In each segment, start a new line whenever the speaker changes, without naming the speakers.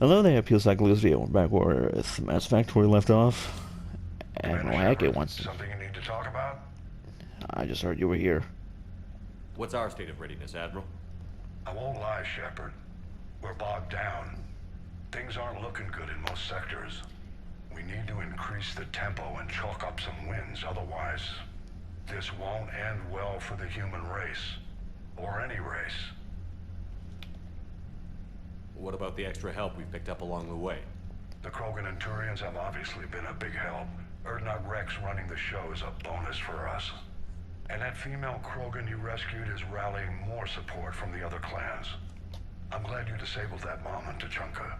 Hello there, Peel Cyclist Video. We're back with Mass Effect where we left off. Admiral Hackett wants to...
Something you need to talk about?
I just heard you were here.
What's our state of readiness, Admiral?
I won't lie, Shepard. We're bogged down. Things aren't looking good in most sectors. We need to increase the tempo and chalk up some wins, otherwise this won't end well for the human race. Or any race.
What about the extra help we picked up along the way?
The Krogan and Turians have obviously been a big help. Erdnot Rex running the show is a bonus for us. And that female Krogan you rescued is rallying more support from the other clans. I'm glad you disabled that mom in Tachanka.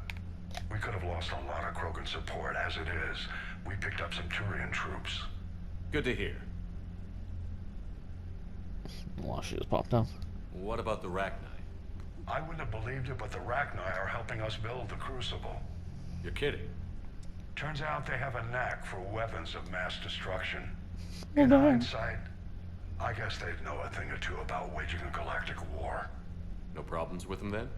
We could have lost a lot of Krogan support. As it is, we picked up some Turian troops.
Good to hear.
Well, she just popped up.
What about the Rachni?
I wouldn't have believed it, but the Rachni are helping us build the Crucible.
You're kidding.
Turns out they have a knack for weapons of mass destruction.
Well,
In
no.
hindsight, I guess they'd know a thing or two about waging a galactic war.
No problems with them then?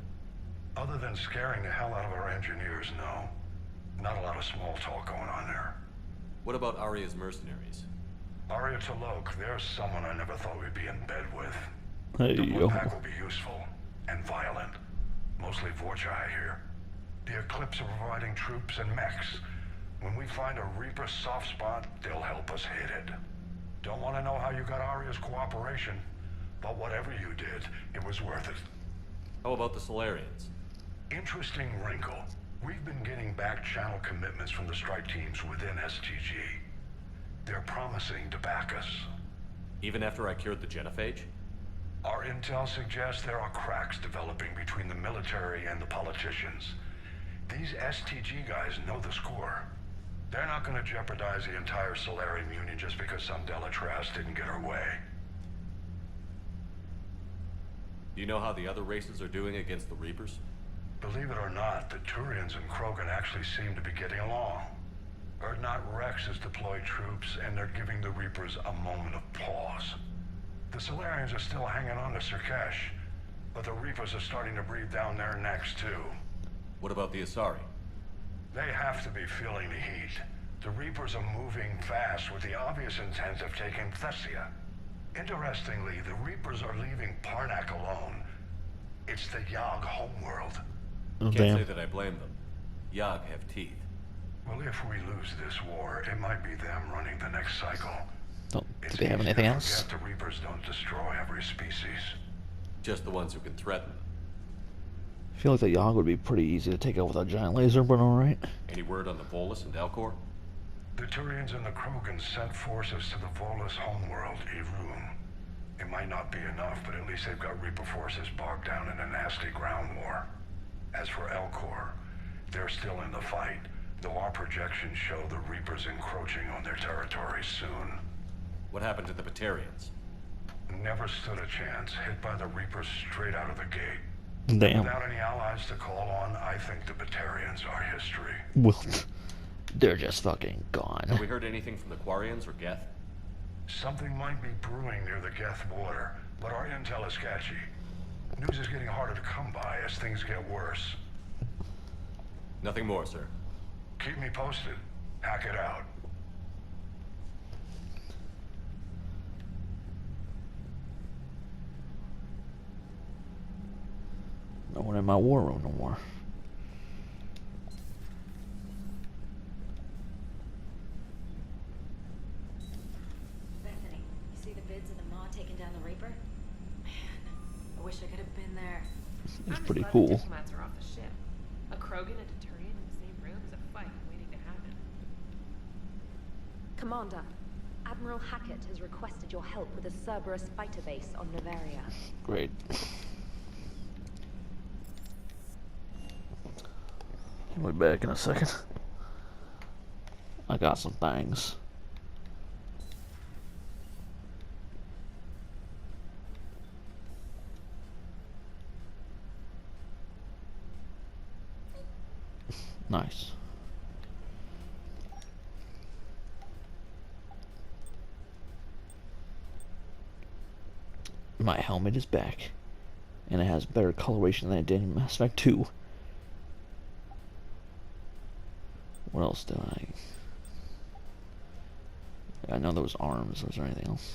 Other than scaring the hell out of our engineers, no. Not a lot of small talk going on there.
What about Arya's mercenaries?
Arya T'Lok, there's someone I never thought we'd be in bed with.
Hey,
The
yo.
Bloodpack will be useful. And violent. Mostly Vorcha, I hear. The Eclipse are providing troops and mechs. When we find a Reaper soft spot, they'll help us hit it. Don't want to know how you got Arya's cooperation, but whatever you did, it was worth it.
How about the Solarians?
Interesting wrinkle. We've been getting back channel commitments from the strike teams within STG. They're promising to back us.
Even after I cured the genophage?
Our intel suggests there are cracks developing between the military and the politicians. These STG guys know the score. They're not going to jeopardize the entire Solarian Union just because some Delatras didn't get her way.
Do you know how the other races are doing against the Reapers?
Believe it or not, the Turians and Krogan actually seem to be getting along. Erdnot Rex has deployed troops, and they're giving the Reapers a moment of pause. The Solarians are still hanging on to Sirkesh, but the Reapers are starting to breathe down their necks too.
What about the Asari?
They have to be feeling the heat. The Reapers are moving fast with the obvious intent of taking Thessia. Interestingly, the Reapers are leaving Parnak alone. It's the Yogg homeworld.
Oh,
Can't
damn.
say that I blame them. Yogg have teeth.
Well, if we lose this war, it might be them running the next cycle.
Do
It's
they have
easy
anything
to
else?
forget the Reapers don't destroy every species.
Just the ones who can threaten them.
I feel like the Yogg would be pretty easy to take out with a giant laser, but alright.
Any word on the Volus and Alcor?
The Turians and the Krogan sent forces to the Volus homeworld, Irun. It might not be enough, but at least they've got Reaper forces bogged down in a nasty ground war. As for Elcor, they're still in the fight, though our projections show the Reapers encroaching on their territory soon.
What happened to the Batarians?
Never stood a chance, hit by the Reapers straight out of the gate.
Damn.
Without any allies to call on, I think the Batarians are history.
Well, they're just fucking gone.
Have we heard anything from the Quarians or Geth?
Something might be brewing near the Geth border, but our intel is sketchy. News is getting harder to come by as things get worse.
Nothing more, sir.
Keep me posted. Hack it out.
No one in my war room no more.
Bethany, you see the bids of the Maw taking down the Reaper? Man, I wish I could have been there.
It's
I'm
pretty
just glad the
cool.
diplomats are off the ship. A Krogan and a Turian in the same room is a fight waiting to happen.
Commander, Admiral Hackett has requested your help with a Cerberus fighter base on Novaria.
Great. I'll be back in a second. I got some things. Nice. My helmet is back, and it has better coloration than it did in Mass Effect 2. What else did I know there was arms. Was there anything else?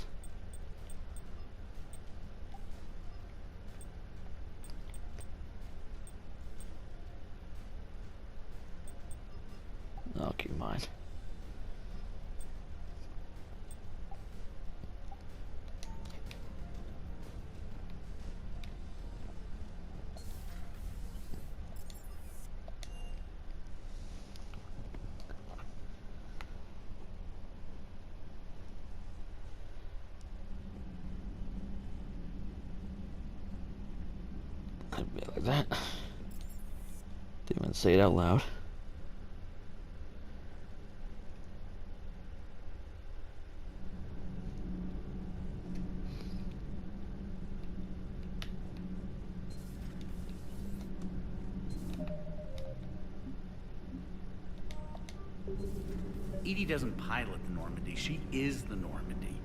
I'll keep in mind. Could be like that. Didn't even say it out loud.
Edie doesn't pilot the Normandy, she is the Normandy.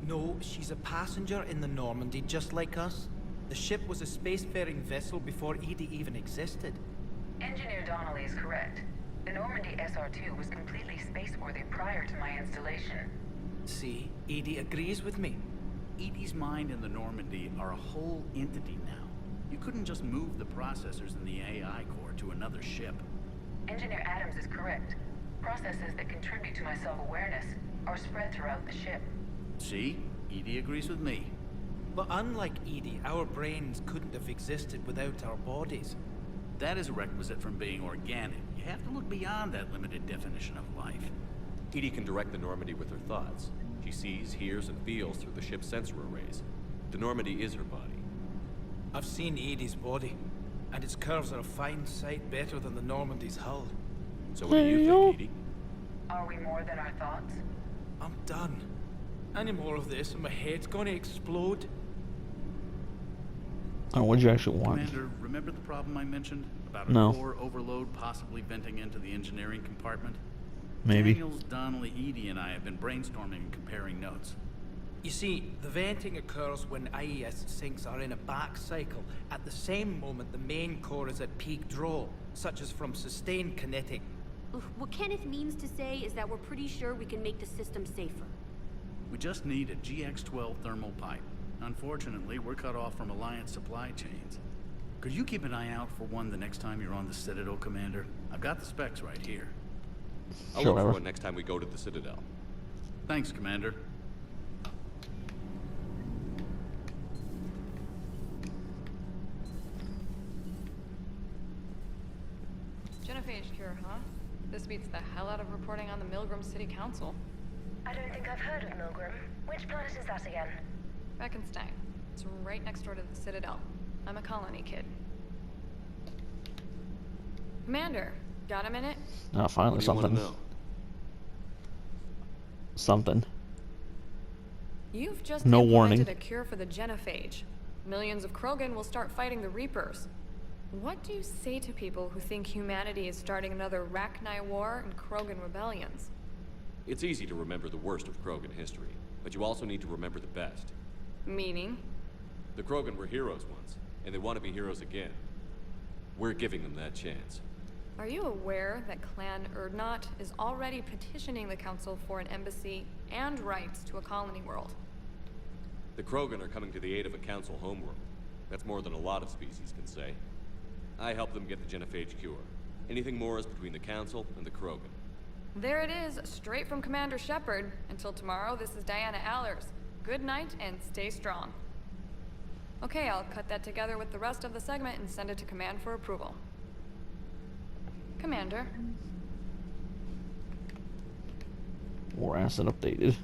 No, she's a passenger in the Normandy, just like us. The ship was a spacefaring vessel before Edie even existed.
Engineer Donnelly is correct. The Normandy SR-2 was completely spaceworthy prior to my installation.
See, Edie agrees with me.
Edie's mind and the Normandy are a whole entity now. You couldn't just move the processors in the AI core to another ship.
Engineer Adams is correct. Processes that contribute to my self-awareness are spread throughout the ship.
See? Edie agrees with me.
But unlike Edie, our brains couldn't have existed without our bodies.
That is a requisite from being organic. You have to look beyond that limited definition of life.
Edie can direct the Normandy with her thoughts. She sees, hears, and feels through the ship's sensor arrays. The Normandy is her body.
I've seen Edie's body, and its curves are a fine sight better than the Normandy's hull.
So what do you think, Edie?
Are we more than our thoughts?
I'm done. Any more of this and my head's gonna explode.
Oh, what'd you actually want?
Commander, remember the problem I mentioned? About a
No.
core overload possibly venting into the engineering compartment?
Maybe.
Daniels, Donnelly, Edie, and I have been brainstorming and comparing notes.
You see, the venting occurs when IES sinks are in a back cycle at the same moment the main core is at peak draw, such as from sustained kinetic.
What Kenneth means to say is that we're pretty sure we can make the system safer.
We just need a GX-12 thermal pipe. Unfortunately, we're cut off from Alliance supply chains. Could you keep an eye out for one the next time you're on the Citadel, Commander? I've got the specs right here.
I'll
Sure,
look for
whatever.
one next time we go to the Citadel.
Thanks, Commander.
Genophage cure, huh? This beats the hell out of reporting on the Milgram City Council.
I don't think I've heard of Milgram. Which planet is that again?
Beckenstein. It's right next door to the Citadel. I'm a colony kid. Commander, got a minute?
Oh, finally
What do you want
something.
to know?
Something.
You've just
No
implemented
warning.
a cure for the genophage. Millions of Krogan will start fighting the Reapers. What do you say to people who think humanity is starting another Rachni War and Krogan rebellions?
It's easy to remember the worst of Krogan history, but you also need to remember the best.
Meaning?
The Krogan were heroes once, and they want to be heroes again. We're giving them that chance.
Are you aware that Clan Urdnot is already petitioning the Council for an embassy and rights to a colony world?
The Krogan are coming to the aid of a Council homeworld. That's more than a lot of species can say. I helped them get the genophage cure. Anything more is between the Council and the Krogan.
There it is, straight from Commander Shepard. Until tomorrow, this is Diana Allers. Good night and stay strong. Okay, I'll cut that together with the rest of the segment and send it to Command for approval. Commander.
War asset updated.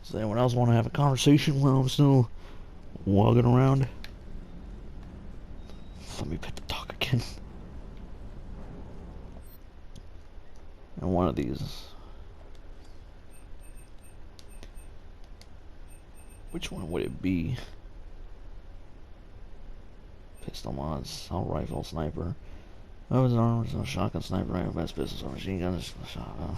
Does anyone else want to have a conversation while I'm still walking around? Let me pet the dog again. And one of these. Which one would it be? Pistol mods, assault rifle, sniper. Weapons and armors, a shotgun, sniper rifle, best pistols, or machine guns, shotgun.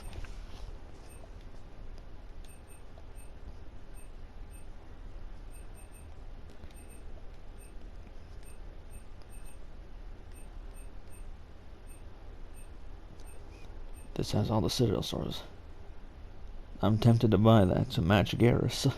This has all the Citadel stores. I'm tempted to buy that to match Garrus.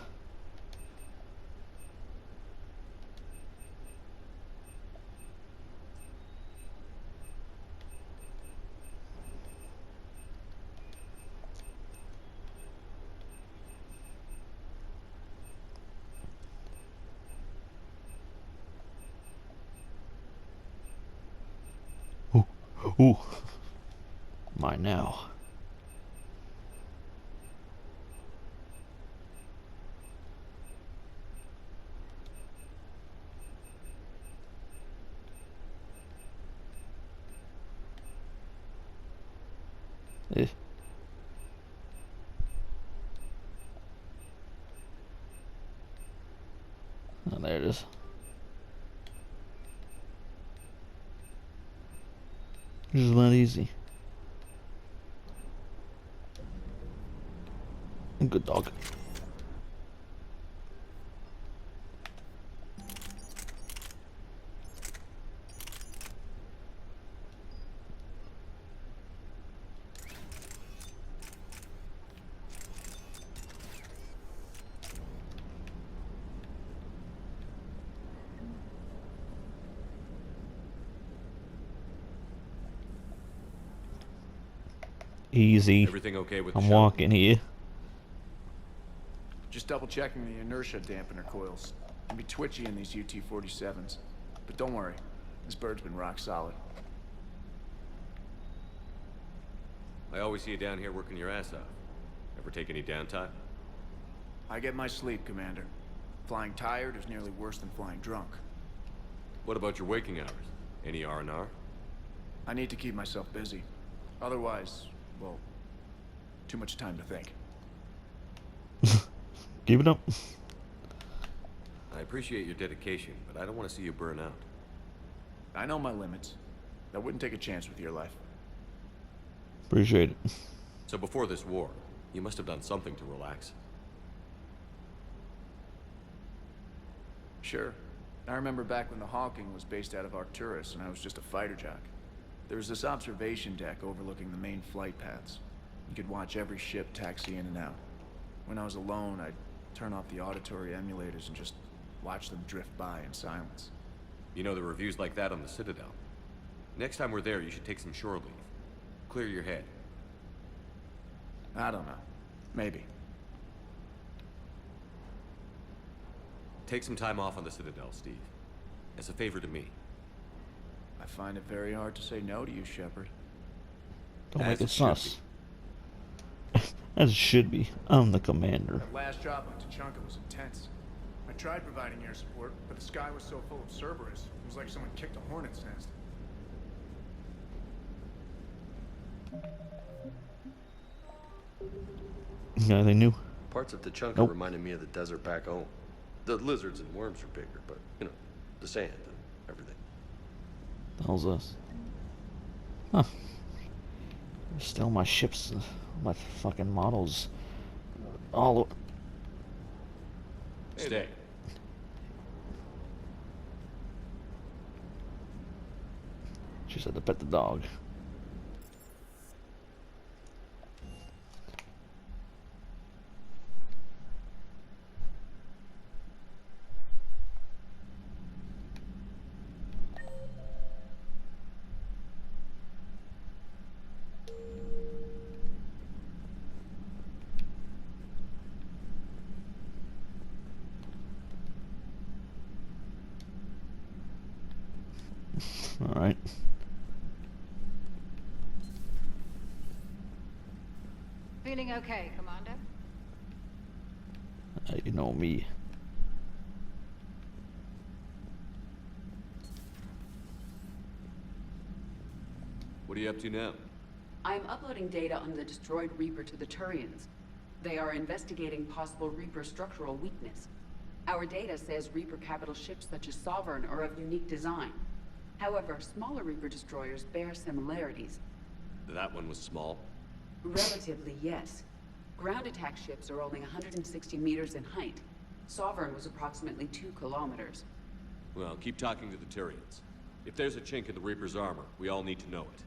Ooh, ooh. Mine now. Eh. Oh, there it is. This is not easy. Good dog. Easy.
Everything okay with the
I'm
shuttle?
walking here.
Just double checking the inertia dampener coils. Can be twitchy in these UT-47s. But don't worry, this bird's been rock solid.
I always see you down here working your ass off. Ever take any downtime?
I get my sleep, Commander. Flying tired is nearly worse than flying drunk.
What about your waking hours? Any R&R?
I need to keep myself busy. Otherwise, well, too much time to think.
Keep it up.
I appreciate your dedication, but I don't want to see you burn out.
I know my limits. I wouldn't take a chance with your life.
Appreciate it.
So before this war, you must have done something to relax.
Sure. I remember back when the Hawking was based out of Arcturus and I was just a fighter jock. There was this observation deck overlooking the main flight paths. You could watch every ship taxi in and out. When I was alone, I'd turn off the auditory emulators and just watch them drift by in silence.
You know, the reviews like that on the Citadel. Next time we're there, you should take some shore leave. Clear your head.
I don't know. Maybe.
Take some time off on the Citadel, Steve. As a favor to me.
I find it very hard to say no to you, Shepard.
Don't
As
make
it
it
should
sus. As it should be. I'm the commander.
That last job on Tuchanka was intense. I tried providing air support, but the sky was so full of Cerberus, it was like someone kicked a hornet's nest.
Got anything new?
Parts of Tuchanka
Nope.
reminded me of the desert back home. The lizards and worms are bigger, but, you know, the sand and everything.
The hell's this? Huh. Still my ships, my fucking models. All
Stay.
She said to pet the dog. All right.
Feeling okay, Commander?
You know me.
What are you up to now?
I am uploading data on the destroyed Reaper to the Turians. They are investigating possible Reaper structural weakness. Our data says Reaper capital ships such as Sovereign are of unique design. However, smaller Reaper destroyers bear similarities.
That one was small.
Relatively, yes. Ground attack ships are only 160 meters in height. Sovereign was approximately 2 kilometers.
Well, keep talking to the Tyrians. If there's a chink in the Reaper's armor, we all need to know it.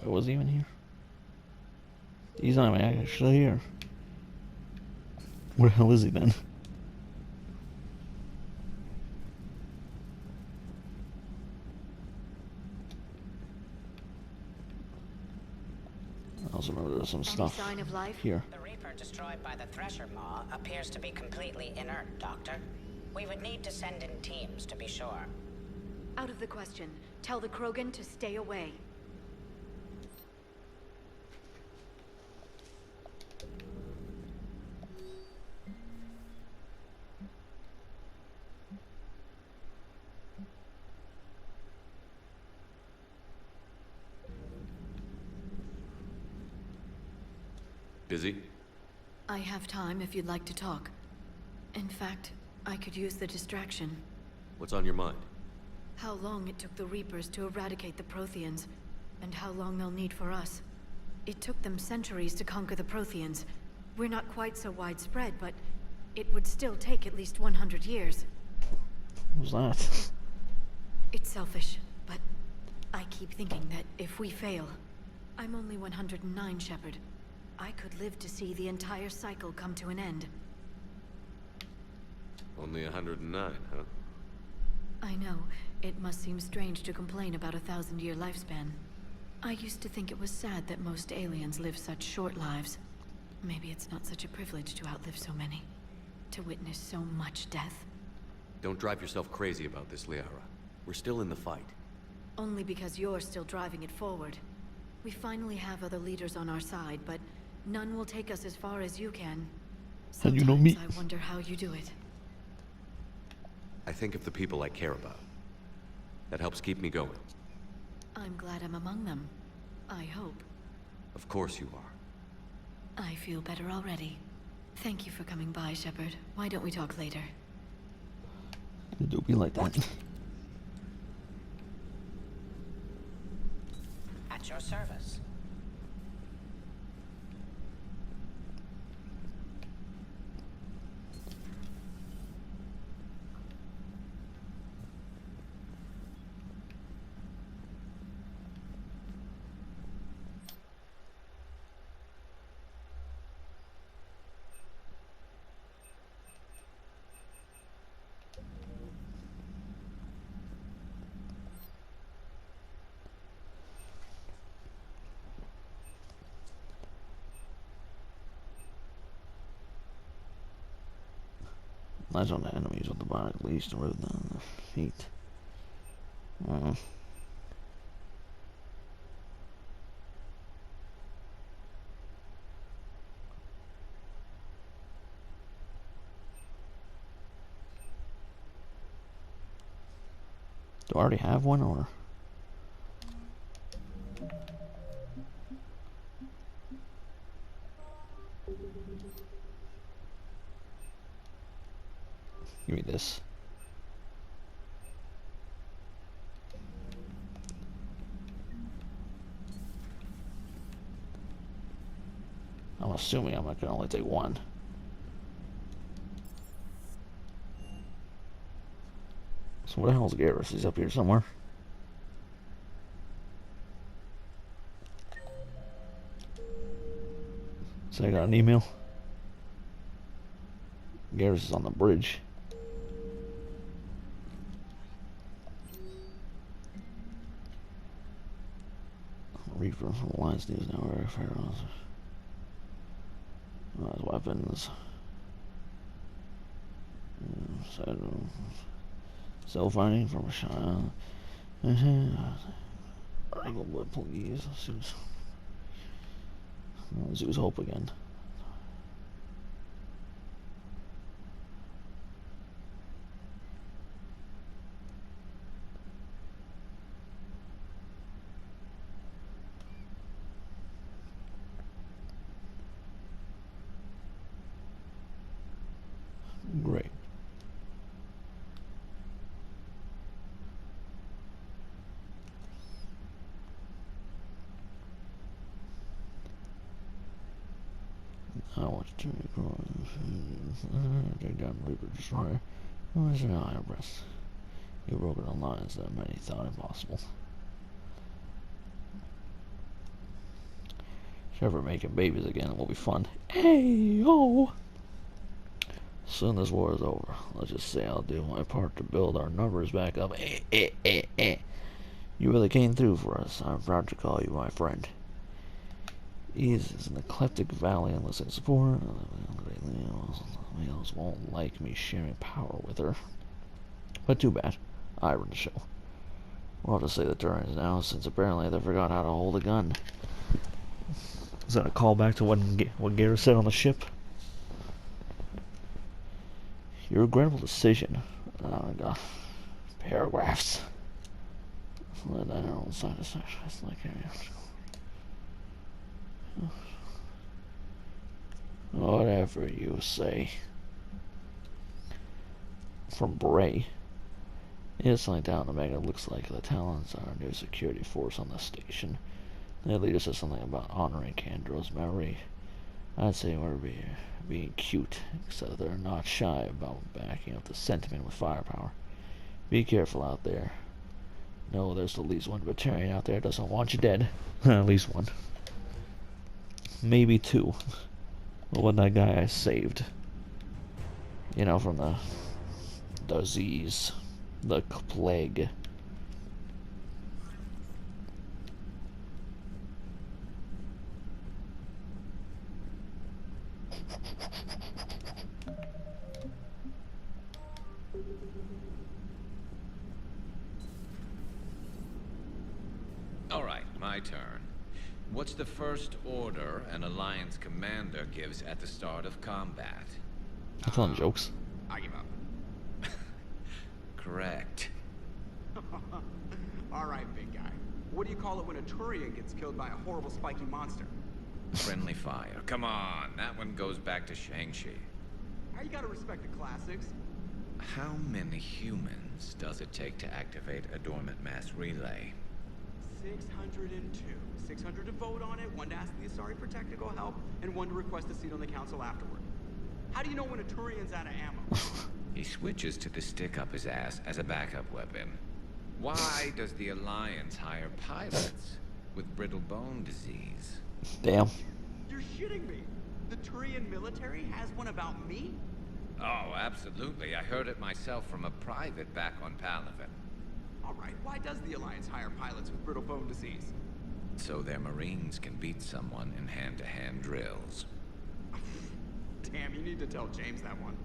Was he even here? He's not even actually here. Where the hell is he then? I also remember there was some stuff
sign of life?
here.
The Reaper destroyed by the Thresher Maw appears to be completely inert, Doctor. We would need to send in teams to be sure.
Out of the question. Tell the Krogan to stay away.
Busy?
I have time if you'd like to talk. In fact, I could use the distraction.
What's on your mind?
How long it took the Reapers to eradicate the Protheans, and how long they'll need for us. It took them centuries to conquer the Protheans. We're not quite so widespread, but it would still take at least 100 years.
What was that?
It's selfish, but I keep thinking that if we fail... I'm only 109, Shepard. I could live to see the entire cycle come to an end.
Only 109, huh?
I know. It must seem strange to complain about a 1,000-year lifespan. I used to think it was sad that most aliens live such short lives. Maybe it's not such a privilege to outlive so many. To witness so much death.
Don't drive yourself crazy about this, Liara. We're still in the fight.
Only because you're still driving it forward. We finally have other leaders on our side, but none will take us as far as you can.
And you know me.
Sometimes I wonder how you do it.
I think of the people I care about. That helps keep me going.
I'm glad I'm among them. I hope.
Of course you are.
I feel better already. Thank you for coming by, Shepard. Why don't we talk later?
Do be like that.
At your service.
Lies on the enemies with the body least rather than the feet. Do I already have one, or? Give me this. I'm assuming I can only take one. So where the hell's Garrus? He's up here somewhere. So I got an email. Garrus is on the bridge. Reaper from Alliance News now. His weapons. Cell finding from a shot. Article, but please. Zeus Hope again. Great. I want to take down Reaper Destroyer. Who is an iron breast? You broke the lines that many thought impossible. Ever making babies again, it will be fun. Hey, oh! Soon this war is over. Let's just say I'll do my part to build our numbers back up. You really came through for us. I'm proud to call you my friend. Ease is an eclectic valley and listening support. Males won't like me sharing power with her. But too bad. I run the show. We'll have to say the Turians now, since apparently they forgot how to hold a gun. Is that a callback to what Garrett said on the ship? Your regrettable decision. Oh my god. Paragraphs. Let that on side of sacrifice like whatever you say. From Bray. It's like down to Omega looks like the Talons are a new security force on the station. Their leader said something about honoring Kandro's memory. I'd say we're being cute, except they're not shy about backing up the sentiment with firepower. Be careful out there. No, there's at least one Batarian out there that doesn't want you dead. At least one. Maybe two. What that guy I saved. You know, from the disease. The plague.
Alright, my turn. What's the first order an Alliance commander gives at the start of combat?
I'm telling jokes.
I give up.
Correct.
Alright, big guy. What do you call it when a Turian gets killed by a horrible spiky monster?
Friendly fire. Come on, that one goes back to Shang-Chi.
How you gotta respect the classics?
How many humans does it take to activate a dormant mass relay?
602. 600 to vote on it, 1 to ask the Asari for technical help, and 1 to request a seat on the council afterward. How do you know when a Turian's out of ammo?
He switches to the stick up his ass as a backup weapon. Why does the Alliance hire pilots with brittle bone disease?
Damn.
You're shitting me. The Turian military has one about me?
Oh, absolutely. I heard it myself from a private back on Palaven.
Alright, why does the Alliance hire pilots with brittle bone disease?
So their Marines can beat someone in hand-to-hand drills.
Damn, you need to tell James that one.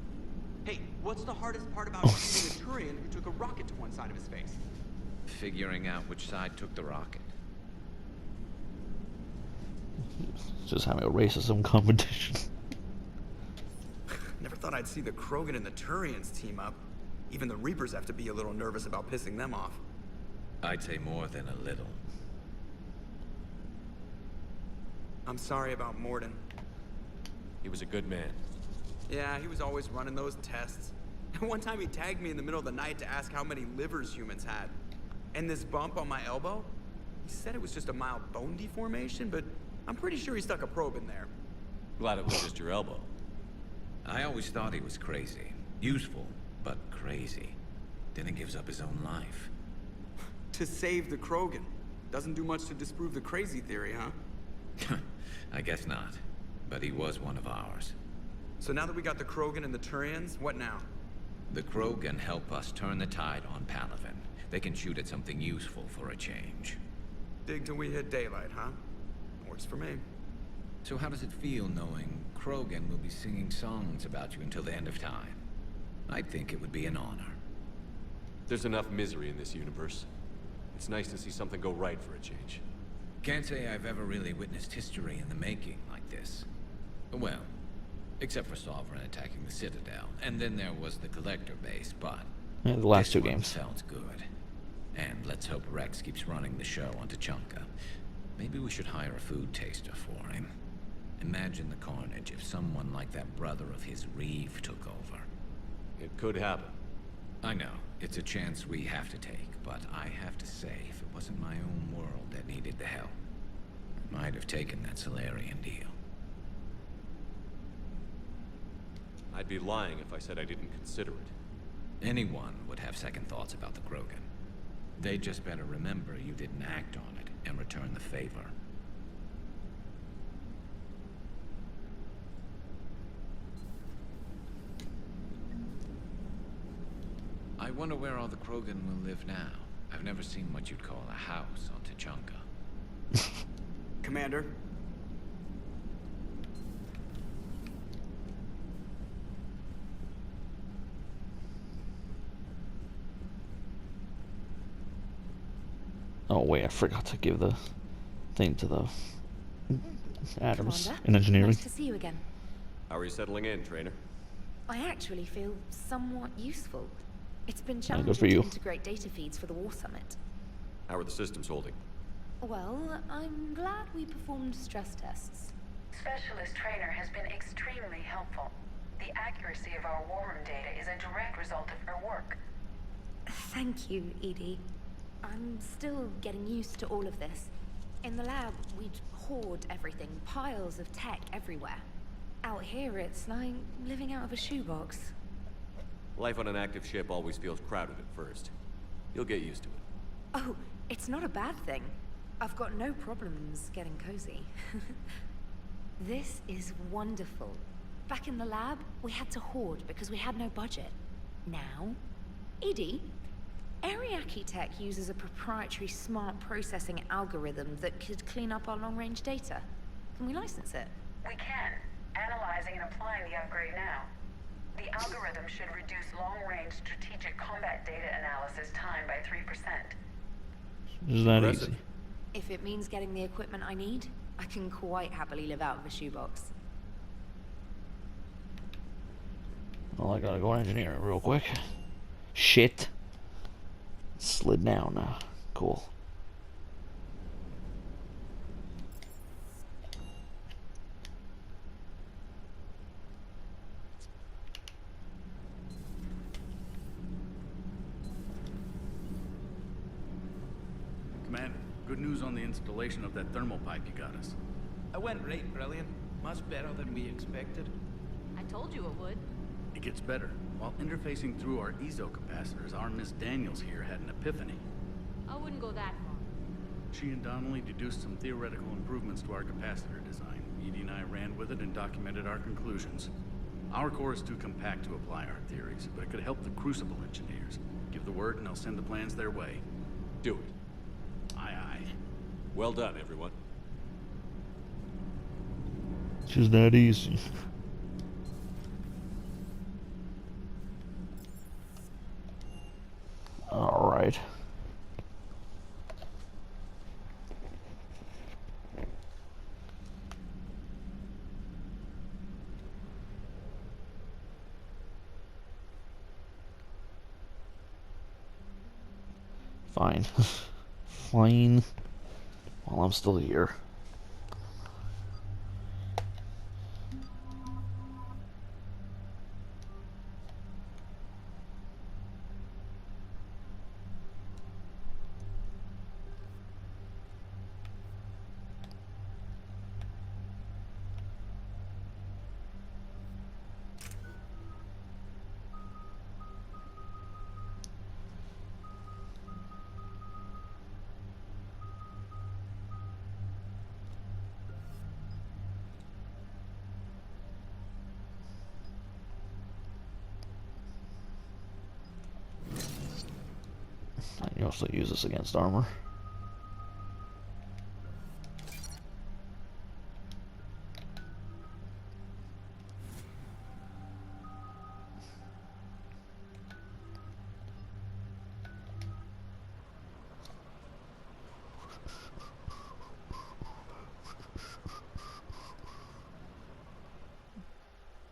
Hey, what's the hardest part about shooting a Turian who took a rocket to one side of his face?
Figuring out which side took the rocket.
Just having a racism competition.
Never thought I'd see the Krogan and the Turians team up. Even the Reapers have to be a little nervous about pissing them off.
I'd say more than a little.
I'm sorry about Morden.
He was a good man.
Yeah, he was always running those tests. One time he tagged me in the middle of the night to ask how many livers humans had. And this bump on my elbow? He said it was just a mild bone deformation, but I'm pretty sure he stuck a probe in there.
Glad it was just your elbow.
I always thought he was crazy. Useful, but crazy. Then he gives up his own life.
To save the Krogan. Doesn't do much to disprove the crazy theory, huh?
I guess not. But he was one of ours.
So now that we got the Krogan and the Turians, what now?
The Krogan help us turn the tide on Palaven. They can shoot at something useful for a change.
Dig till we hit daylight, huh? Works for me.
So how does it feel knowing Krogan will be singing songs about you until the end of time? I think it would be an honor.
There's enough misery in this universe. It's nice to see something go right for a change.
Can't say I've ever really witnessed history in the making like this. Well, except for Sovereign attacking the Citadel, and then there was the Collector base, but...
Yeah, the last two
one
games.
Felt good. And let's hope Rex keeps running the show on Tuchanka. Maybe we should hire a food taster for him. Imagine the carnage if someone like that brother of his, Reeve, took over.
It could happen.
I know. It's a chance we have to take, but I have to say, if it wasn't my own world that needed the help, I might have taken that Solarian deal.
I'd be lying if I said I didn't consider it.
Anyone would have second thoughts about the Krogan. They just better remember you didn't act on it and return the favor. wonder where all the Krogan will live now. I've never seen what you'd call a house on Tuchanka.
Commander.
Oh wait, I forgot to give the thing to the Adams
Commander,
in engineering.
nice to see you again.
How are you settling in, trainer?
I actually feel somewhat useful. It's been
good
challenging
for you.
to integrate data feeds for the War Summit.
How are the systems holding?
Well, I'm glad we performed stress tests.
Specialist Trainer has been extremely helpful. The accuracy of our war room data is a direct result of her work.
Thank you, Edie. I'm still getting used to all of this. In the lab, we'd hoard everything, piles of tech everywhere. Out here, it's like living out of a shoebox.
Life on an active ship always feels crowded at first. You'll get used to it.
Oh, it's not a bad thing. I've got no problems getting cozy. This is wonderful. Back in the lab, we had to hoard because we had no budget. Now, Edie, Ariake Tech uses a proprietary smart processing algorithm that could clean up our long-range data. Can we license it?
We can. Analyzing and applying the upgrade now. The algorithm should reduce long-range strategic combat data analysis time by 3%.
Is that easy?
If it means getting the equipment I need, I can quite happily live out of a shoebox.
Well, I gotta go engineering real quick. Shit. Slid down now. Cool.
Commander, good news on the installation of that thermal pipe you got us.
It went right brilliant. Much better than we expected.
I told you it would.
It gets better. While interfacing through our ezo capacitors, our Miss Daniels here had an epiphany.
I wouldn't go that far.
She and Donnelly deduced some theoretical improvements to our capacitor design. Edie and I ran with it and documented our conclusions. Our core is too compact to apply our theories, but it could help the Crucible engineers. Give the word and I'll send the plans their way.
Do it.
Aye, aye.
Well done, everyone.
It's just that easy. Alright. Fine. Fine. While I'm still here. I can also use this against armor.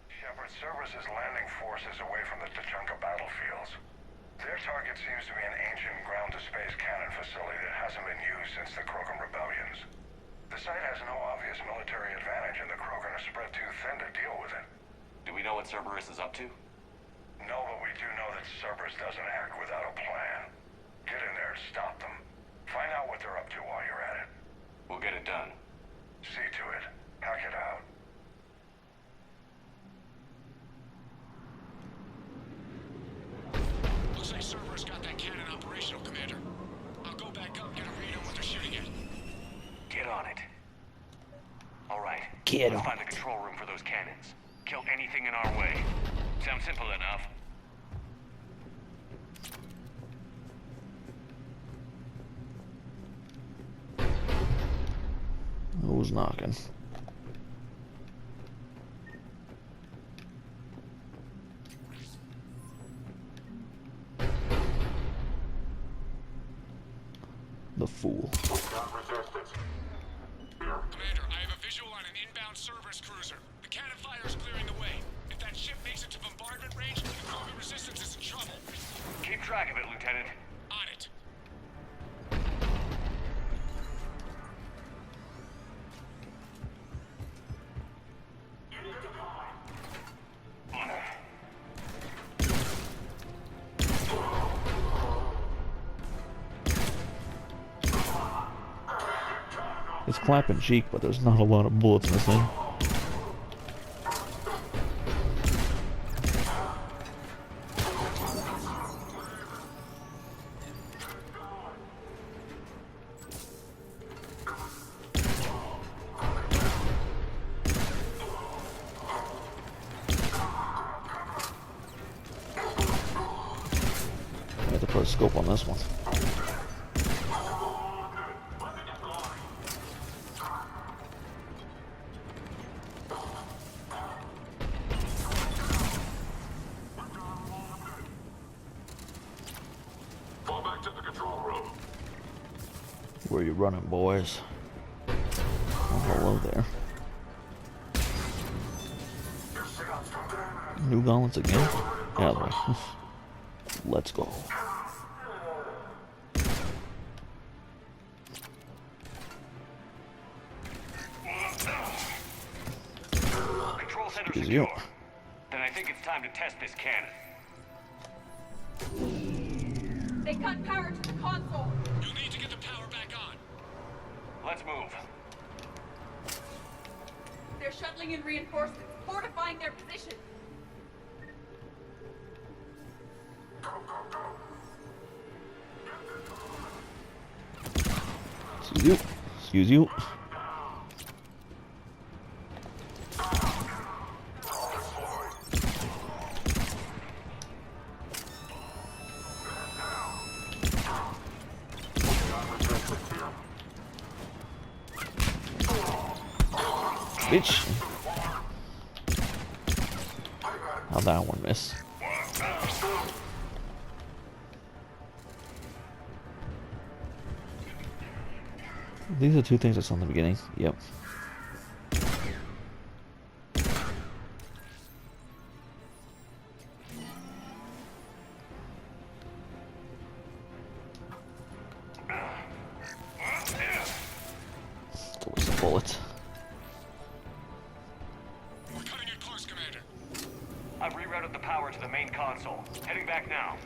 Shepard services landing forces away from the Tuchanka battlefields. Their target seems to be an ancient ground-to-space cannon facility that hasn't been used since the Krogan rebellions. The site has no obvious military advantage, and the Krogan are spread too thin to deal with it.
Do we know what Cerberus is up to?
No, but we do know that Cerberus doesn't act without a plan. Get in there and stop them. Find out what they're up to while you're at it.
We'll get it done.
See to it. Hack it out.
Looks like Cerberus got that cannon operational, Commander. I'll go back up and get a read on what they're shooting at.
Get on it. All right.
Get
Let's
on
find the control room for those cannons. Kill anything in our way. Sounds simple enough.
Who's knocking? The fool.
Commander, I have a visual on an inbound Cerberus cruiser. The cannon fire is clearing the way. If that ship makes it to bombardment range, the Krogan resistance is in trouble.
Keep track of it, Lieutenant.
On it.
It's clapping cheek, but there's not a lot of bullets in this thing. I have to put a scope on this one. Where you running, boys? Oh, hello there. New gauntlets again? Yeah, let's go.
Control center
Excuse
secure.
you.
Then I think it's time to test this cannon.
They cut power to the console.
You'll need to get the power back on.
Let's move.
They're shuttling in reinforcements, fortifying their position.
Excuse you. Excuse you. Bitch. How'd that one miss? These are two things that's on the beginning. Yep. It's always a bullet.
We're cutting it close, Commander.
I've rerouted the power to the main console. Heading back now.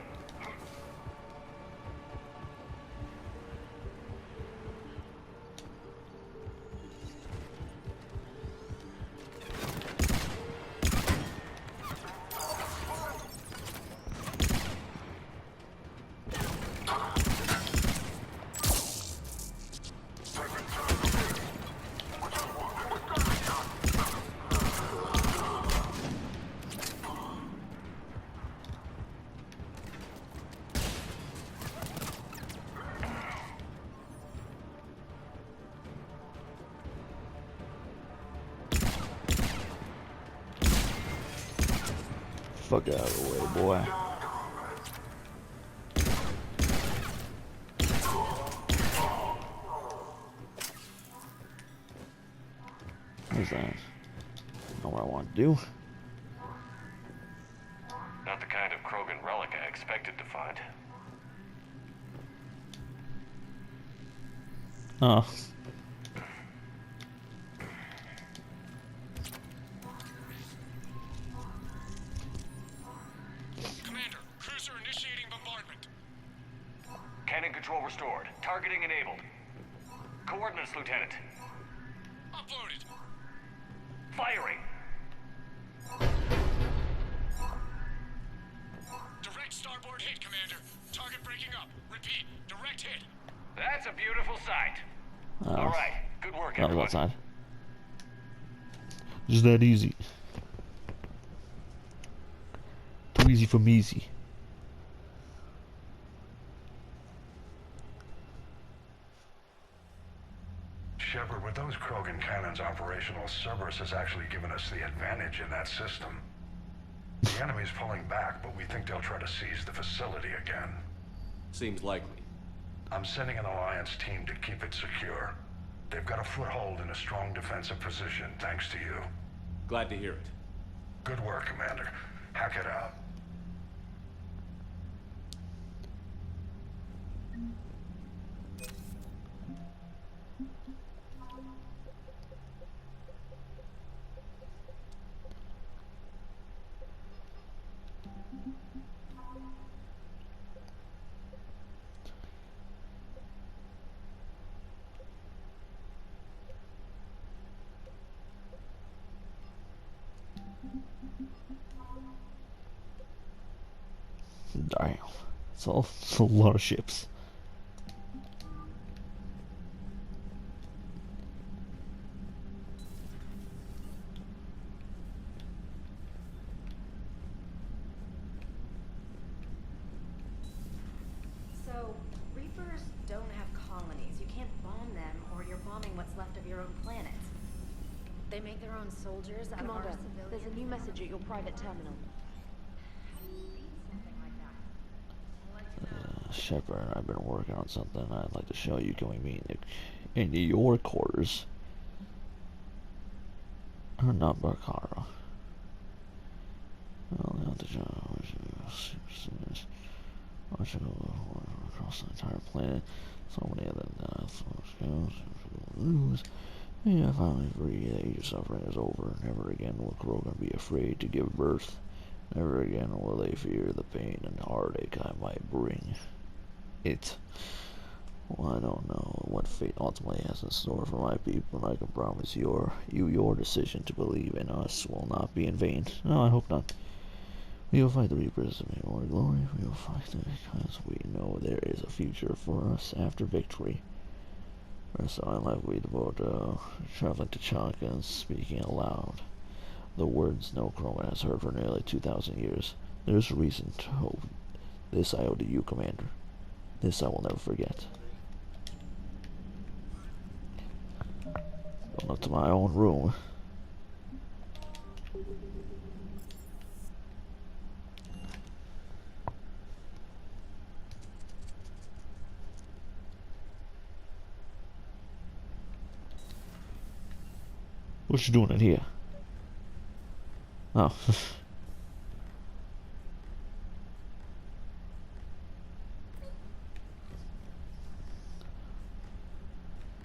Fuck out of the way, boy. What is that? Not what I want to do.
Not the kind of Krogan relic I expected to find.
Oh.
Commander, cruiser initiating bombardment.
Cannon control restored. Targeting enabled. Coordinates, Lieutenant.
Uploaded.
Firing.
Direct starboard hit, Commander. Target breaking up. Repeat, direct hit.
That's a beautiful sight.
Oh.
All right. Good work,
That was
everyone.
outside. Just that easy. Too easy for me easy.
Shepard, when With those Krogan cannons operational, Cerberus has actually given us the advantage in that system. The enemy's pulling back, but we think they'll try to seize the facility again.
Seems likely.
I'm sending an Alliance team to keep it secure. They've got a foothold in a strong defensive position, thanks to you.
Glad to hear it.
Good work, Commander. Hack it out.
Damn. It's a lot of ships.
So, Reapers don't have colonies. You can't bomb them, or you're bombing what's left of your own planet. They make their own soldiers out of our
Commander,
civilians.
there's a new message at your private terminal.
Shepard, I've been working on something I'd like to show you. Can we meet in your quarters? Or not Barcara? Across the entire planet. So many other yeah, finally free. The age of suffering is over. Never again will Krogan be afraid to give birth. Never again will they fear the pain and heartache I might bring. Well, I don't know what fate ultimately has in store for my people, and I can promise your decision to believe in us will not be in vain. No, I hope not. We will fight the Reapers of more glory. We will fight them because we know there is a future for us after victory. The rest of my life we devote traveling to Chanka and speaking aloud the words no Krogan has heard for nearly 2,000 years. There's reason to hope. This I owe to you, Commander. This I will never forget. Going up to my own room. What you doing in here? Oh.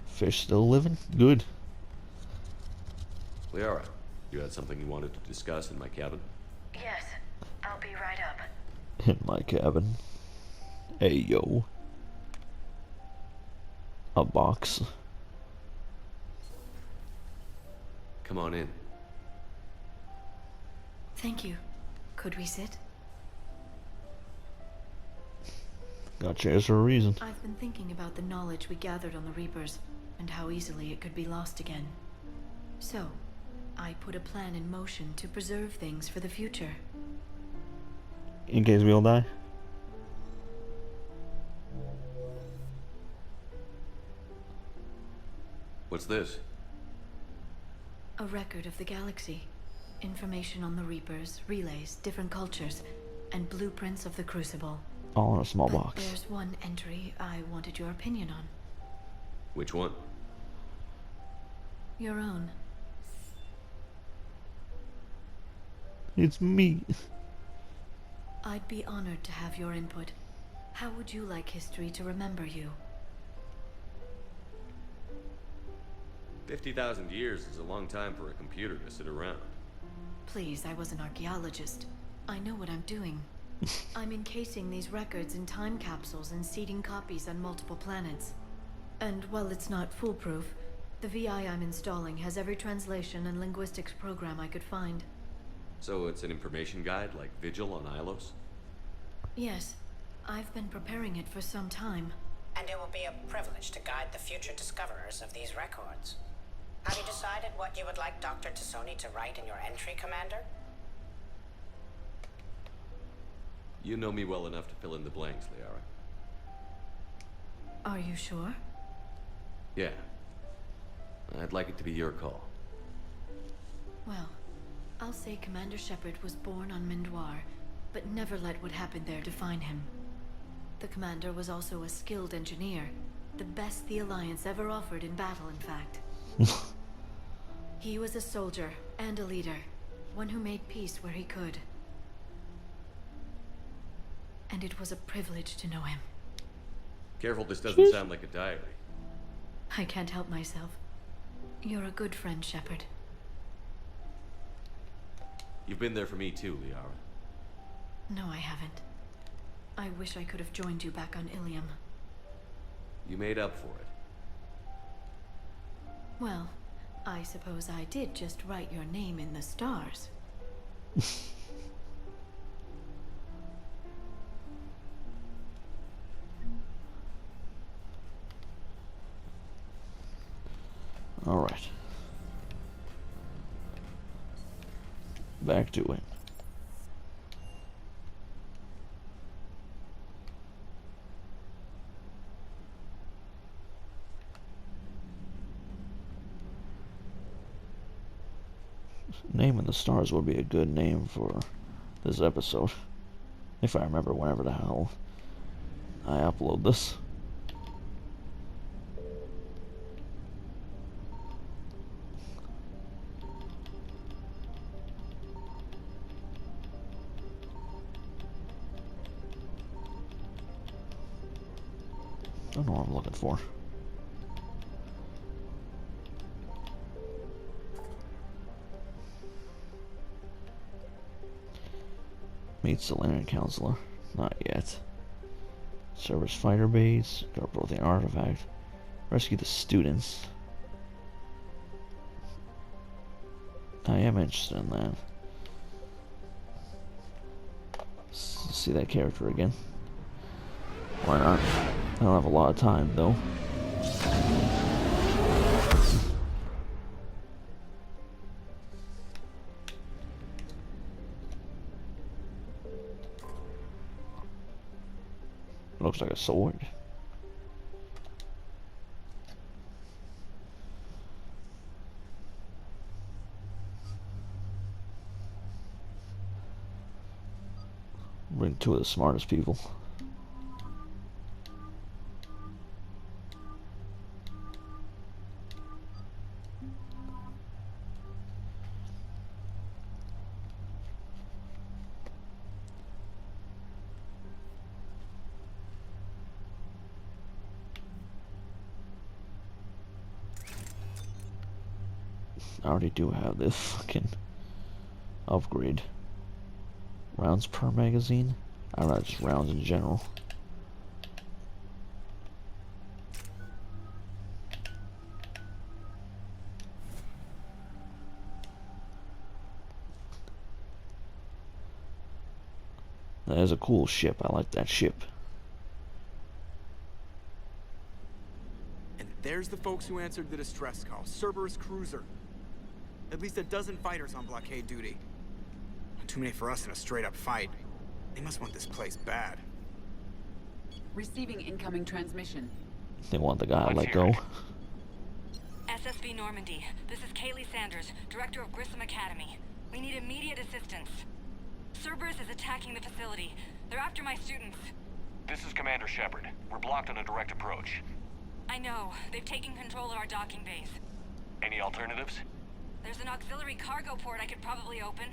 Fish still living? Good.
Liara, you had something you wanted to discuss in my cabin?
Yes, I'll be right up.
In my cabin. Hey, yo. A box.
Come on in.
Thank you. Could we sit?
Got chairs for a reason.
I've been thinking about the knowledge we gathered on the Reapers, and how easily it could be lost again. So, I put a plan in motion to preserve things for the future.
In case we all die?
What's this?
A record of the galaxy. Information on the Reapers, relays, different cultures, and blueprints of the Crucible.
All in a small
But
box.
there's one entry I wanted your opinion on.
Which one?
Your own.
It's me.
I'd be honored to have your input. How would you like history to remember you?
50,000 years is a long time for a computer to sit around.
Please, I was an archaeologist. I know what I'm doing. I'm encasing these records in time capsules and seeding copies on multiple planets. And while it's not foolproof, the VI I'm installing has every translation and linguistics program I could find.
So it's an information guide like Vigil on Ilos?
Yes, I've been preparing it for some time.
And it will be a privilege to guide the future discoverers of these records. Have you decided what you would like Dr. Tassoni to write in your entry, Commander?
You know me well enough to fill in the blanks, Liara.
Are you sure?
Yeah. I'd like it to be your call.
Well, I'll say Commander Shepard was born on Mindoir, but never let what happened there define him. The Commander was also a skilled engineer, the best the Alliance ever offered in battle, in fact. He was a soldier and a leader, one who made peace where he could. And it was a privilege to know him.
Careful, this doesn't sound like a diary.
I can't help myself. You're a good friend, Shepard.
You've been there for me too, Liara.
No, I haven't. I wish I could have joined you back on Ilium.
You made up for it.
Well, I suppose I did just write your name in the stars.
All right. Back to it. Name in the Stars would be a good name for this episode. If I remember whenever the hell I upload this. I don't know what I'm looking for. Meet Solarian Counselor. Not yet. Service fighter base. Go both the artifact. Rescue the students. I am interested in that. See that character again. Why not? I don't have a lot of time though. Looks like a sword. Bring two of the smartest people. I already do have this fucking upgrade. Rounds per magazine? I don't know, just rounds in general. That is a cool ship. I like that ship.
And there's the folks who answered the distress call. Cerberus cruiser. At least a dozen fighters on blockade duty. Too many for us in a straight-up fight. They must want this place bad.
Receiving incoming transmission.
They want the guy to let go.
SSB Normandy, this is Kaylee Sanders, Director of Grissom Academy. We need immediate assistance. Cerberus is attacking the facility. They're after my students.
This is Commander Shepard. We're blocked on a direct approach.
I know. They've taken control of our docking base.
Any alternatives?
There's an auxiliary cargo port I could probably open.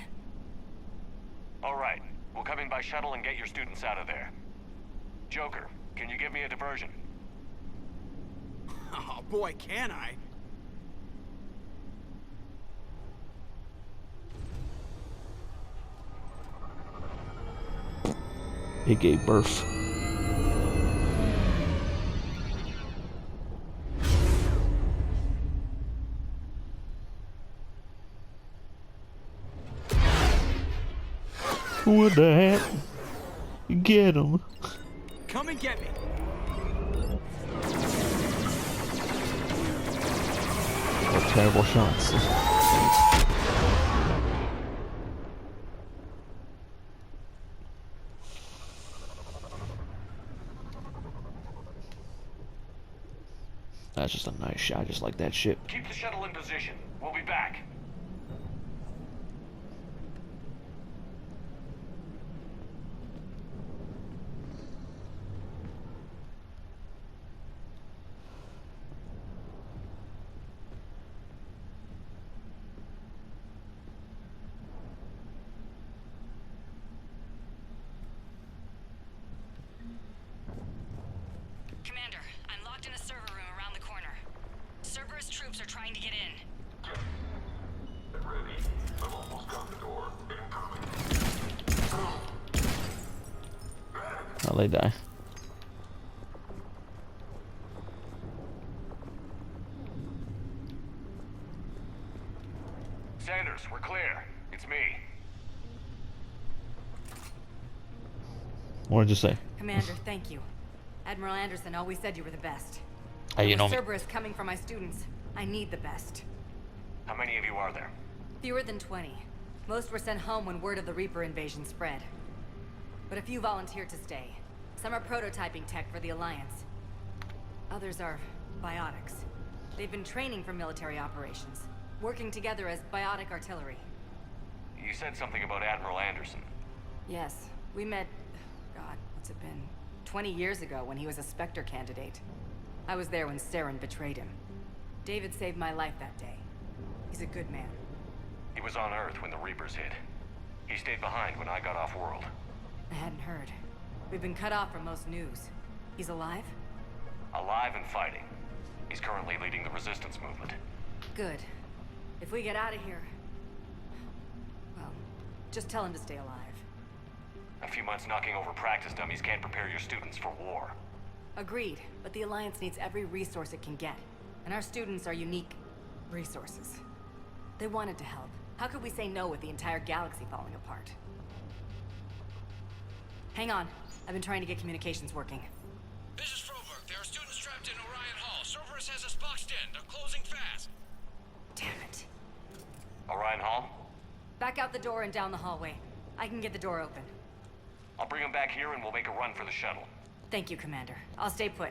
All right. We'll come in by shuttle and get your students out of there. Joker, can you give me a diversion?
Oh boy, can I?
It gave birth. What the heck? Get him.
Come and get me.
What terrible shots. That's just a nice shot, just like that ship.
Keep the shuttle in position. We'll be back.
Commander, I'm locked in a server room around the corner. Cerberus troops are trying to get in.
Ready. I've almost got the door.
Oh, they die.
Sanders, we're clear. It's me.
What did you say?
Commander, thank you. Admiral Anderson always said you were the best.
Hey, you know me.
Cerberus coming for my students. I need the best.
How many of you are there?
Fewer than 20. Most were sent home when word of the Reaper invasion spread. But a few volunteered to stay. Some are prototyping tech for the Alliance. Others are biotics. They've been training for military operations, working together as biotic artillery.
You said something about Admiral Anderson.
Yes, we met, God, what's it been? 20 years ago when he was a Spectre candidate. I was there when Saren betrayed him. David saved my life that day. He's a good man.
He was on Earth when the Reapers hit. He stayed behind when I got off-world.
I hadn't heard. We've been cut off from most news. He's alive?
Alive and fighting. He's currently leading the resistance movement.
Good. If we get out of here... well, just tell him to stay alive.
A few months knocking over practice dummies can't prepare your students for war.
Agreed, but the Alliance needs every resource it can get. And our students are unique resources. They wanted to help. How could we say no with the entire galaxy falling apart? Hang on. I've been trying to get communications working.
This is Froberg. There are students trapped in Orion Hall. Cerberus has us boxed in. They're closing fast.
Damn it.
Orion Hall?
Back out the door and down the hallway. I can get the door open.
I'll bring them back here and we'll make a run for the shuttle.
Thank you, Commander. I'll stay put.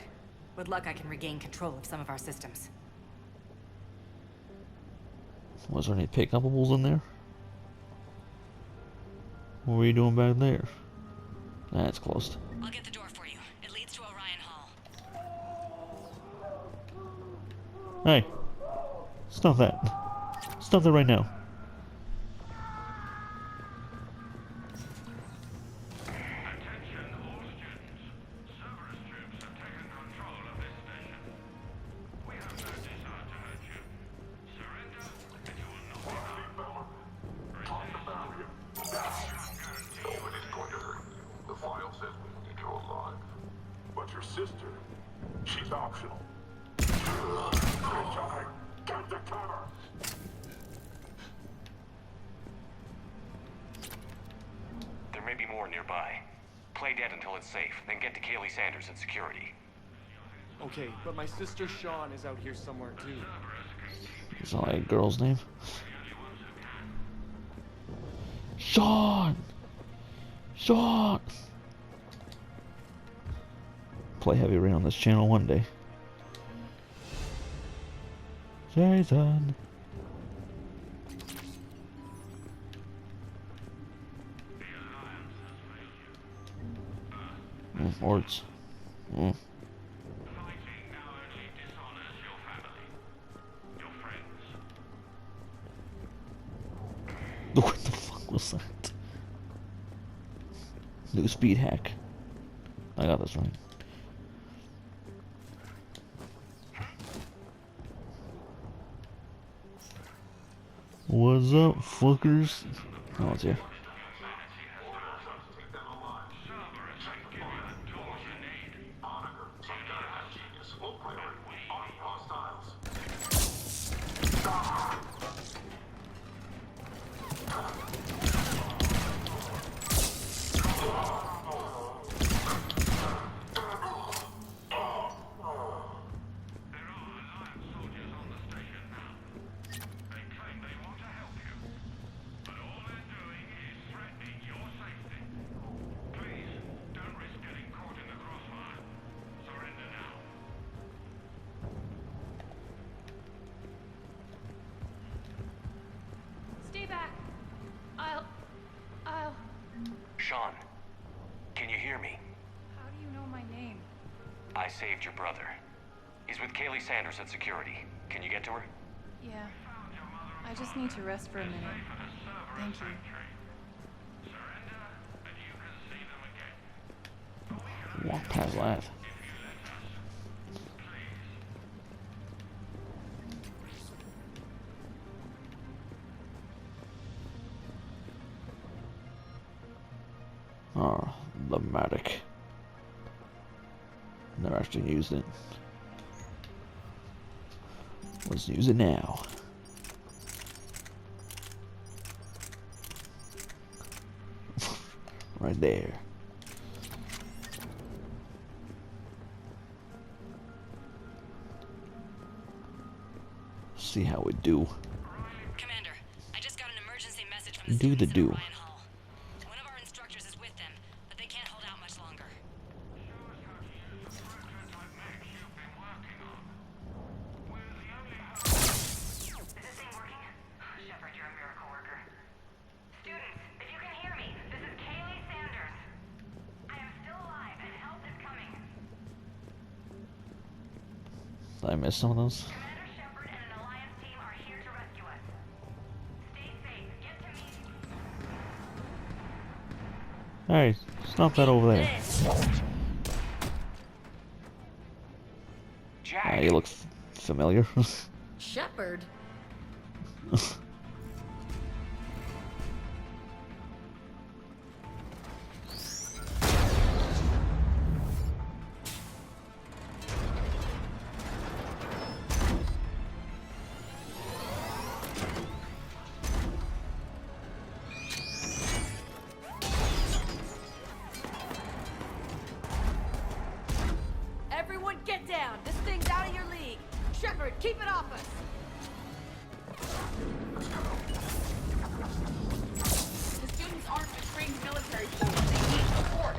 With luck, I can regain control of some of our systems.
Was there any pickupables in there? What were you doing back there? That's closed.
I'll get the door for you. It leads to Orion Hall.
Hey. Stop that. Stop that right now.
Sister, she's optional. Get the cover!
There may be more nearby. Play dead until it's safe, then get to Kaylee Sanders in security.
Okay, but my sister Sean is out here somewhere too.
Is that like a girl's name? Sean! Sean! Play heavy rain on this channel one day. Jason. Words. What the fuck was that? New speed hack. I got this right. What's up, fuckers? Oh, it's here.
Sean, can you hear me?
How do you know my name?
I saved your brother. He's with Kaylee Sanders at security. Can you get to her?
Yeah. I just need to rest for a minute. Thank you.
Walk past that. Oh, the medic. Never actually used it. Let's use it now. Right there. See how we do.
Commander, I just got an emergency message from the
Do the
students in
do.
Orion Hall. One of our instructors is with them, but they can't hold out much longer.
Is this thing working? Shepard, you're a miracle worker. Students, if you can hear me, this is Kaylee Sanders. I am still alive and help is coming.
Did I miss some of those?
Commander Shepard and an Alliance team are here to rescue us. Stay safe. Get to me.
Hey, stop that over there.
Jack!
You look familiar.
Shepard?
Everyone get down! This thing's out of your league! Shepard, keep it off us!
The students aren't a trained military force. They need support.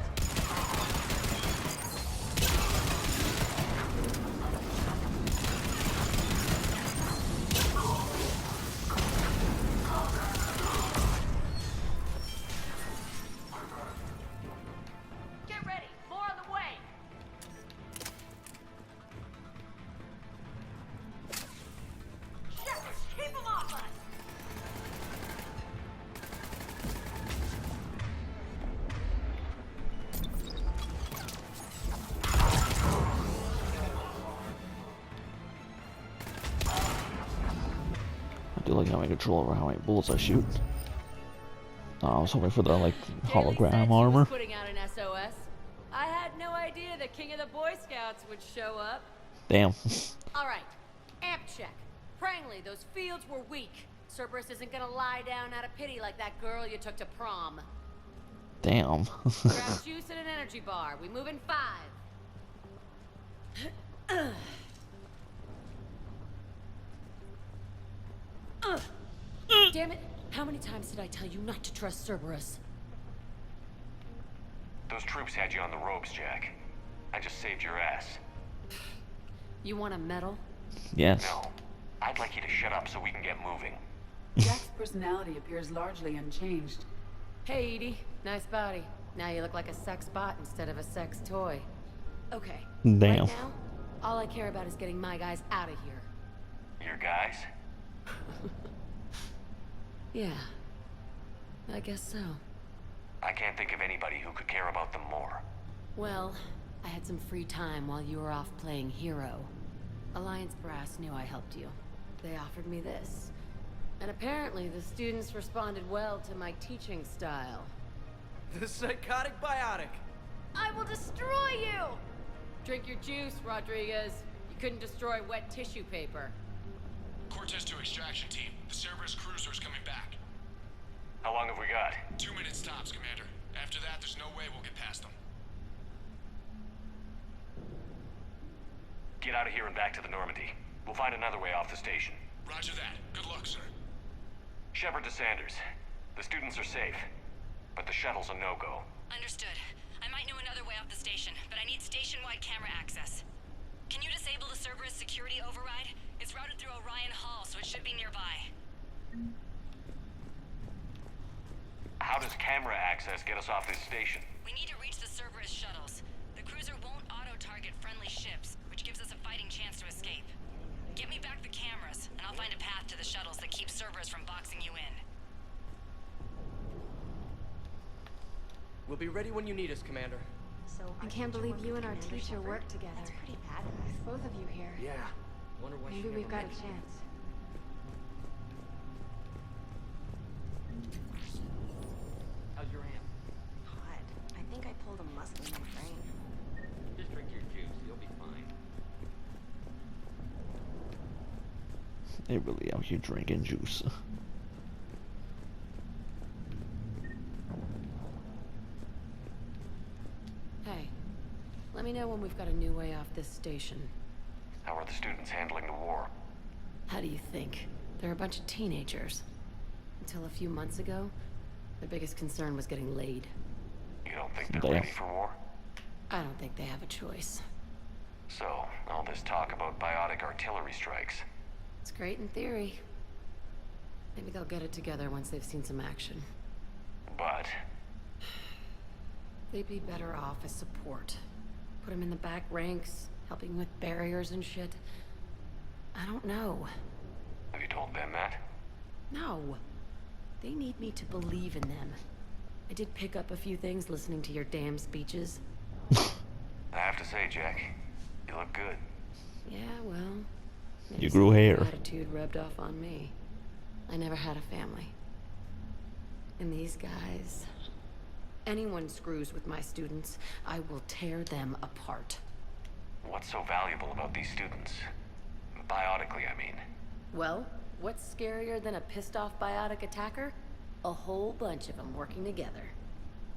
Get ready! More on the way! Shepard, keep them off us!
I do like having control over how many bullets I shoot. I was hoping for the like hologram armor.
Putting out an SOS. I had no idea the king of the Boy Scouts would show up.
Damn.
All right, amp check. Prangley, those fields were weak. Cerberus isn't gonna lie down out of pity like that girl you took to prom.
Damn.
Grab juice and an energy bar. We move in 5. Damn it! How many times did I tell you not to trust Cerberus?
Those troops had you on the ropes, Jack. I just saved your ass.
You want a medal?
Yes.
No. I'd like you to shut up so we can get moving.
Jack's personality appears largely unchanged.
Hey, Edie. Nice body. Now you look like a sex bot instead of a sex toy. Okay.
Damn.
Right now, all I care about is getting my guys out of here.
Your guys?
Yeah. I guess so.
I can't think of anybody who could care about them more.
Well, I had some free time while you were off playing hero. Alliance Brass knew I helped you. They offered me this. And apparently the students responded well to my teaching style.
The psychotic biotic.
I will destroy you! Drink your juice, Rodriguez. You couldn't destroy wet tissue paper.
Cortez to extraction team. The Cerberus cruiser's coming back.
How long have we got?
2 minutes tops, Commander. After that, there's no way we'll get past them.
Get out of here and back to the Normandy. We'll find another way off the station.
Roger that. Good luck, sir.
Shepard to Sanders. The students are safe, but the shuttle's a no-go.
Understood. I might know another way off the station, but I need station-wide camera access. Can you disable the Cerberus security override? It's routed through Orion Hall, so it should be nearby.
How does camera access get us off this station?
We need to reach the Cerberus shuttles. The cruiser won't auto-target friendly ships, which gives us a fighting chance to escape. Get me back the cameras, and I'll find a path to the shuttles that keeps Cerberus from boxing you in.
We'll be ready when you need us, Commander.
So
I can't believe you and our teacher work together.
That's pretty badass.
Both of you here.
Yeah. Wonder why
Maybe
she
we've
never
got a
mentioned
chance.
How's your aunt?
Hot. I think I pulled a muscle in my brain.
Just drink your juice. You'll be fine.
They really out here drinking juice.
Hey, let me know when we've got a new way off this station.
How are the students handling the war?
How do you think? They're a bunch of teenagers. Until a few months ago, their biggest concern was getting laid.
You don't think they're ready for war?
I don't think they have a choice.
So, all this talk about biotic artillery strikes.
It's great in theory. Maybe they'll get it together once they've seen some action.
But
they'd be better off as support. Put them in the back ranks, helping with barriers and shit. I don't know.
have you told them that?
No. They need me to believe in them. I did pick up a few things listening to your damn speeches.
I have to say, Jack, you look good.
Yeah, well...
You grew hair.
Attitude rubbed off on me. I never had a family. And these guys... Anyone screws with my students, I will tear them apart.
What's so valuable about these students? Biotically, I mean.
Well, what's scarier than a pissed-off biotic attacker? A whole bunch of them working together.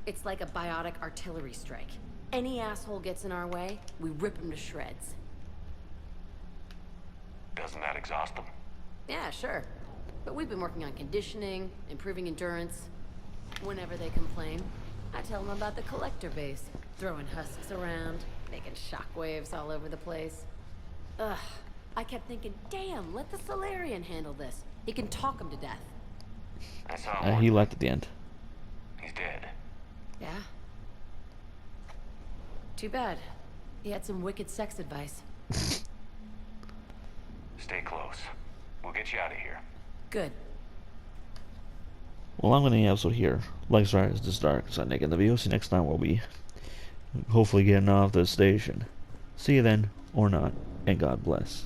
It's like a biotic artillery strike. Any asshole gets in our way, we rip them to shreds.
Doesn't that exhaust them?
Yeah, sure. But we've been working on conditioning, improving endurance. Whenever they complain, I tell them about the collector base, throwing husks around, making shockwaves all over the place. Ugh, I kept thinking, damn, let the Solarian handle this. He can talk them to death.
I saw
He left at the end.
He's dead.
Yeah. Too bad. He had some wicked sex advice.
Stay close. We'll get you out of here.
Good.
Well, I'm going to end the episode here. Like, sorry, this is DarkSideNick in the video. See you next time. We'll be hopefully getting off the station. See you then, or not, and God bless.